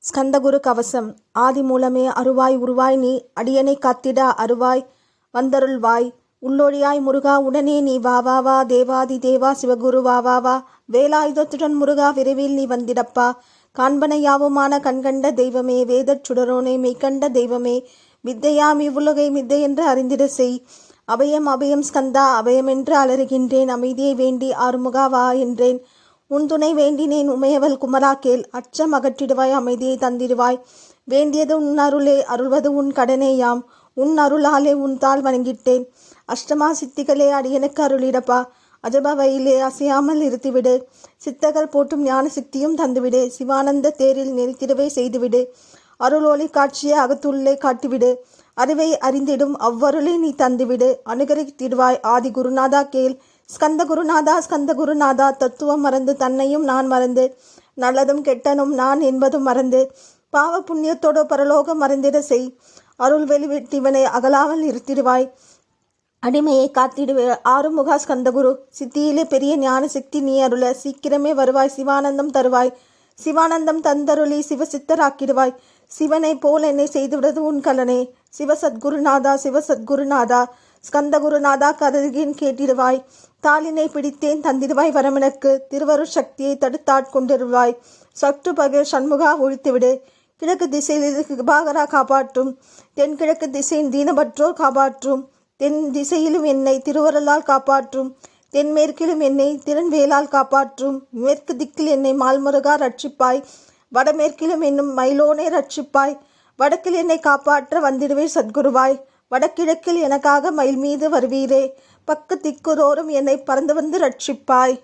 ஸ்கந்தகுரு கவசம். ஆதி மூலமே அருவாய் உருவாய் நீ அடியனை காத்திட அருவாய் வந்தருள்வாய் உள்ளொழியாய் முருகா உடனே நீ வா வா வா தேவாதி தேவா சிவகுரு வா வா வா வேலாயுதத்துடன் முருகா விரைவில் நீ வந்திடப்பா காண்பன யாவுமான கண்கண்ட தெய்வமே வேதச் சுடரோனே மெய்கண்ட தெய்வமே வித்தையாம் இவ்வுலகை மித்தை என்று அறிந்திட செய் அபயம் அபயம் ஸ்கந்தா அபயமென்று அலறுகின்றேன் அமைதியை வேண்டி ஆறுமுகா வா என்றேன் உன் துணை வேண்டினேன் உமையவள் குமரா கேள் அச்சம் அகற்றிடுவாய் அமைதியை தந்திடுவாய் வேண்டியது உன் அருளே அருள்வது உன் கடனேயாம் உன் அருளாலே உன் தாள் வணங்கிட்டேன் அஷ்டமா சித்திகளே அடியனுக்கு அருளிடப்பா அஜபவையிலே அசையாமல் இருத்திவிடு சித்தகள் போட்டும் ஞான சித்தியும் தந்துவிடு சிவானந்த தேரில் நிறுத்திடவே செய்துவிடு அருளொளி காட்சியை அகத்துள்ளே காட்டிவிடு அறிவை அறிந்திடும் அவ்வருளை நீ தந்துவிடு அனுகரித்திடுவாய் ஆதி குருநாதா கேள் ஸ்கந்த குருநாதா தத்துவம் மறந்து தன்னையும் நான் மறந்து நல்லதும் கெட்டனும் நான் என்பதும் மறந்து பாவ புண்ணியத்தோடு பரலோகம் மறந்திட செய் அருள் வெளிவிட்டிவனை அகலாமல் இருத்திடுவாய் அடிமையை காத்திடுவே ஆறுமுகா ஸ்கந்தகுரு சித்தியிலே பெரிய ஞான சக்தி நீ அருள சீக்கிரமே வருவாய் சிவானந்தம் தருவாய் சிவானந்தம் தந்தருளி சிவசித்தராக்கிடுவாய் சிவனை போல் என்னை செய்துவிடுவது உன் கலனே சிவசத்குருநாதா ஸ்கந்தகுருநாதா கதகின் கேட்டிடுவாய் தாளினை பிடித்தேன் தந்திடுவாய் வரமனுக்கு திருவருள் சக்தியை தடுத்தாட்கொண்டிருவாய் சற்று பகர் சண்முகா ஒழித்துவிடு கிழக்கு திசையில் கிருபாகரா காப்பாற்றும் தென்கிழக்கு திசையின் தீனபற்றோர் காப்பாற்றும் தென் திசையிலும் என்னை திருவருளால் காப்பாற்றும் தென்மேற்கிலும் என்னை திறன்வேலால் காப்பாற்றும் மேற்கு திக்கில் என்னை மால்முருகா ரட்சிப்பாய் வடமேற்கிலும் என்னும் மயிலோனே ரட்சிப்பாய் வடக்கில் என்னை காப்பாற்ற வந்திடுவே சத்குருவாய் வடகிழக்கில் எனக்காக மயில் மீது வருவீரே பக்கு திக்குதோறும் என்னை பறந்து வந்து ரட்சிப்பாய்.